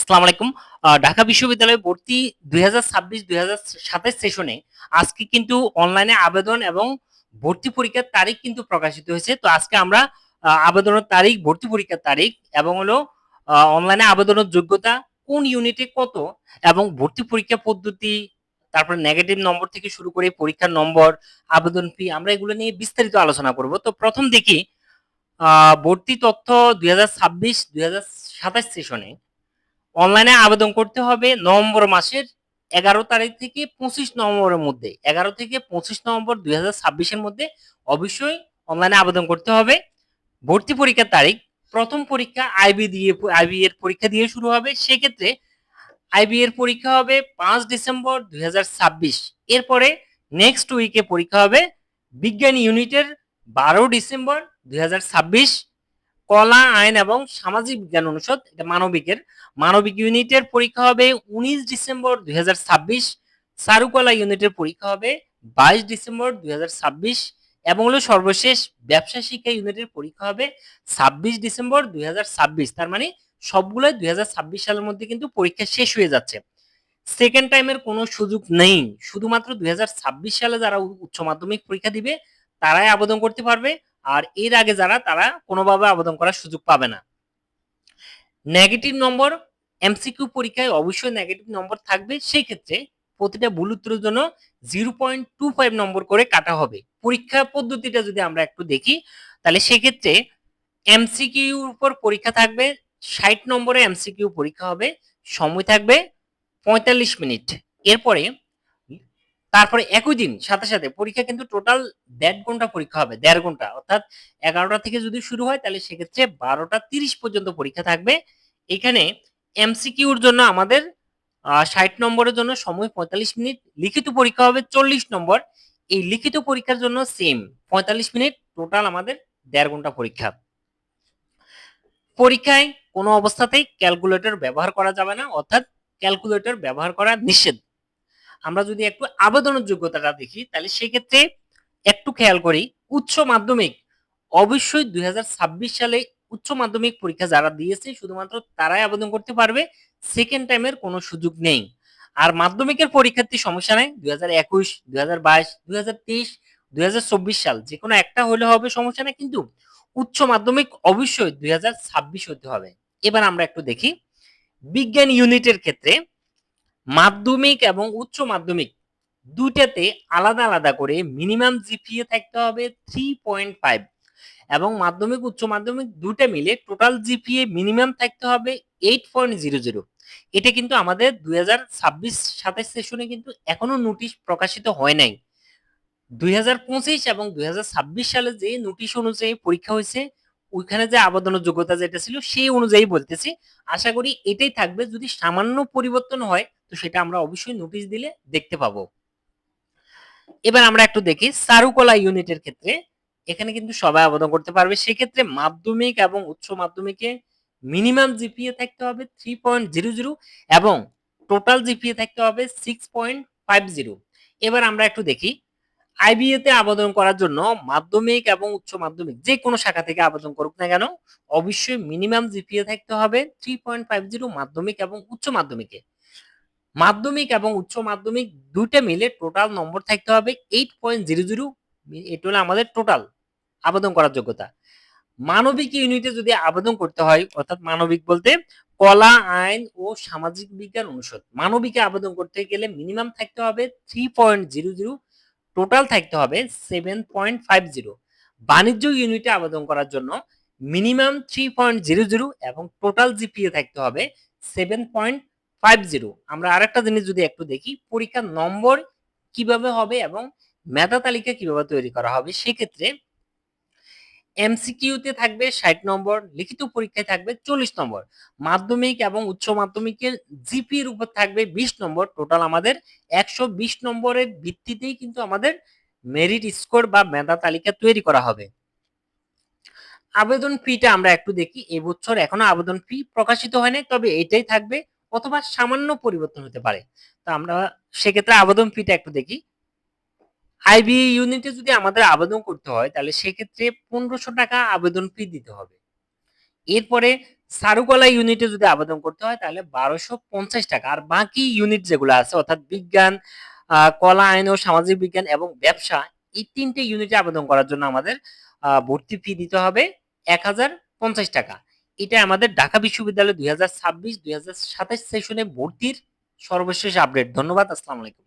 আসসালামু আলাইকুম। ঢাকা বিশ্ববিদ্যালয়ে ভর্তি ২০২৬-২০২৭ সেশনে আজকে কিন্তু অনলাইনে আবেদন এবং ভর্তি পরীক্ষার তারিখ কিন্তু প্রকাশিত হয়েছে। তো আজকে আমরা আবেদনের তারিখ, ভর্তি পরীক্ষার তারিখ এবং হলো অনলাইনে আবেদনের যোগ্যতা, কোন ইউনিটে কত এবং ভর্তি পরীক্ষা পদ্ধতি, তারপর নেগেটিভ নম্বর থেকে শুরু করে পরীক্ষার নম্বর, আবেদন ফি, আমরা এগুলো নিয়ে বিস্তারিত আলোচনা করব। তো প্রথম দেখি ভর্তি তথ্য ২০২৬-২০২৭ সেশনে অনলাইনে আবেদন করতে হবে নভেম্বর মাসের ১১ তারিখ থেকে ২৫ নভেম্বরের মধ্যে। ১১ থেকে ২৫ নভেম্বর ২০২৬ এর মধ্যে অবশ্যই অনলাইনে আবেদন করতে হবে। ভর্তি পরীক্ষার তারিখ, প্রথম পরীক্ষা আইবি এর পরীক্ষা দিয়ে শুরু হবে। সেক্ষেত্রে আইবি এর পরীক্ষা হবে ৫ ডিসেম্বর ২০২৬। এরপরে নেক্সট উইকে পরীক্ষা হবে বিজ্ঞান ইউনিটের ১২ ডিসেম্বর ২০২৬। কলা, আইন এবং সামাজিক বিজ্ঞান অনুষদ, এটা মানবিকের, মানবিক ইউনিটের পরীক্ষা হবে ১৯ ডিসেম্বর ২০২৬। চারুকলা ইউনিটের পরীক্ষা হবে ২২ ডিসেম্বর ২০২৬ এবং হলো সর্বশেষ ব্যবসা শিক্ষা ইউনিটের পরীক্ষা হবে ২৬ ডিসেম্বর ২০২৬। তার মানে সবগুলোই ২০২৬ সালের মধ্যে কিন্তু পরীক্ষা শেষ হয়ে যাচ্ছে। সেকেন্ড টাইমের কোনো সুযোগ নেই। শুধুমাত্র ২০২৬ সালে যারা উচ্চ মাধ্যমিক পরীক্ষা দিবে তারাই আবেদন করতে পারবে। আর এর আগে যারা, তারা কোনোভাবে আবেদন করার সুযোগ পাবে না। নেগেটিভ নম্বর, এমসিকিউ পরীক্ষায় অবশ্যই নেগেটিভ নম্বর থাকবে। সেই ক্ষেত্রে প্রতিটা ভুল উত্তরের জন্য 0.25 নম্বর করে কাটা হবে। পরীক্ষা পদ্ধতিটা যদি আমরা একটু দেখি, তাহলে সেক্ষেত্রে এমসিকিউর উপর পরীক্ষা থাকবে। ৬০ নম্বরে এমসিকিউ পরীক্ষা হবে। সময় থাকবে ৪৫ মিনিট। এরপরে তারপরে একই দিন সাথে সাথে পরীক্ষা কিন্তু টোটাল ১.৫ ঘন্টা পরীক্ষা হবে, ১.৫ ঘন্টা, অর্থাৎ ১১টা থেকে যদি শুরু হয় তাহলে সেক্ষেত্রে ১২টা ৩০ পর্যন্ত পরীক্ষা থাকবে। এখানে এমসিকিউর জন্য আমাদের ৬০ নম্বরের জন্য সময় ৪৫ মিনিট, লিখিত পরীক্ষা হবে ৪০ নম্বর। এই লিখিত পরীক্ষার জন্য সেম ৪৫ মিনিট, টোটাল আমাদের ১.৫ ঘন্টা পরীক্ষা। পরীক্ষায় কোনো অবস্থাতেই ক্যালকুলেটর ব্যবহার করা যাবে না, অর্থাৎ ক্যালকুলেটর ব্যবহার করা নিষেধ। আমরা যদি একটু আবেদনের যোগ্যতাটা দেখি, তাহলে সেক্ষেত্রে একটু খেয়াল করি, উচ্চ মাধ্যমিক অবশ্যই ২০২৬ সালে উচ্চ মাধ্যমিক পরীক্ষা যারা দিয়েছে শুধুমাত্র তারাই আবেদন করতে পারবে। সেকেন্ড টাইমের কোনো সুযোগ নেই। আর মাধ্যমিকের পরীক্ষার্থী সমস্যা নাই, ২০২১, ২০২২, ২০২৩, ২০২৪ সাল যে কোনো একটা হলে হবে, সমস্যা নেই। কিন্তু উচ্চ মাধ্যমিক অবশ্যই ২০২৬ হতে হবে। এবার আমরা একটু দেখি বিজ্ঞান ইউনিটের ক্ষেত্রে মাধ্যমিক এবং উচ্চ মাধ্যমিক দুইটাতে আলাদা আলাদা করে মিনিমাম জিপিএ থাকতে হবে 3.5 এবং মাধ্যমিক উচ্চ মাধ্যমিক দুইটা মিলে টোটাল জিপিএ মিনিমাম থাকতে হবে 8.00। এটা কিন্তু আমাদের ২০২৬-২৭ সেশনে কিন্তু এখনো নোটিশ প্রকাশিত হয় নাই। ২০২৫ এবং ২০২৬ সালে যে নোটিশ অনুযায়ী পরীক্ষা হয়েছে, ওইখানে যে আবেদনের যোগ্যতা যেটা ছিল সেই অনুযায়ী বলতেছি। আশা করি এটাই থাকবে। যদি সামান্য পরিবর্তন হয় তো সেটা আমরা অবশ্যই নোটিশ দিলে দেখতে পাবো। এবার আমরা একটু দেখি চারুকলা ইউনিটের ক্ষেত্রে, এখানে কিন্তু সবাই আবেদন করতে পারবে। সেক্ষেত্রে মাধ্যমিক এবং উচ্চ মাধ্যমিকে মিনিমাম জিপিএ থাকতে হবে 3.00 এবং টোটাল জিপিএ থাকতে হবে 6.50। এবার আমরা একটু দেখি আইবিএ তে আবেদন করার জন্য মাধ্যমিক এবং উচ্চ মাধ্যমিক যে কোনো শাখা থেকে আবেদন করুক না কেন, অবশ্যই মিনিমাম জিপিএ থাকতে হবে 3.50 মাধ্যমিক এবং উচ্চ মাধ্যমিকে। মাধ্যমিক এবং উচ্চ মাধ্যমিক দুইটা মিলে টোটাল নম্বর থাকতে হবে 8.00। এটা হলো আমাদের টোটাল আবেদন করার যোগ্যতা। মানবিক ইউনিটে যদি আবেদন করতে হয়, অর্থাৎ মানবিক বলতে কলা, আইন ও সামাজিক বিজ্ঞান অনুষদ, মানবিকে আবেদন করতে গেলে মিনিমাম থাকতে হবে 3.00, টোটাল থাকতে হবে 7.50। বাণিজ্য ইউনিটে আবেদন করার জন্য মিনিমাম 3.00 এবং টোটাল জিপিএ থাকতে হবে 7.50। আমরা আরেকটা জিনিস যদি একটু দেখি পরীক্ষার নম্বর কিভাবে হবে এবং মেধা তালিকা কিভাবে তৈরি করা হবে, সেক্ষেত্রে এমসিকিউতে থাকবে ৬০ নম্বর, লিখিত পরীক্ষায় থাকবে ৪০ নম্বর, মাধ্যমিক এবং উচ্চ মাধ্যমিকের জিপি এর উপর থাকবে ২০ নম্বর। টোটাল আমাদের ১২০ নম্বরের ভিত্তিতেই কিন্তু আমাদের মেরিট স্কোর বা মেধা তালিকা তৈরি করা হবে। আবেদন ফিটা আমরা একটু দেখি। এবছর এখনো আবেদন ফি প্রকাশিত হয়নি, তবে এটাই থাকবে অথবা সামান্য পরিবর্তন হতে পারে। তো আমরা সেক্ষেত্রে আবেদন ফিটা একটু দেখি। আইবিএ ইউনিটে যদি আমাদের আবেদন করতে হয় তাহলে সেক্ষেত্রে ১৫০০ টাকা আবেদন ফি দিতে হবে। এরপরে চারুকলা ইউনিটে যদি আবেদন করতে হয় তাহলে 1250 টাকা। আর বাকি ইউনিট যেগুলো আছে অর্থাৎ বিজ্ঞান, কলা, আইন ও সামাজিক বিজ্ঞান এবং ব্যবসা, এই ৩ টে ইউনিটে আবেদন করার জন্য আমাদের ভর্তি ফি দিতে হবে 1050 টাকা। এটা আমাদের ঢাকা বিশ্ববিদ্যালয় 2026-2027 সেশনে ভর্তির সর্বশেষ আপডেট। ধন্যবাদ। আসসালামু আলাইকুম।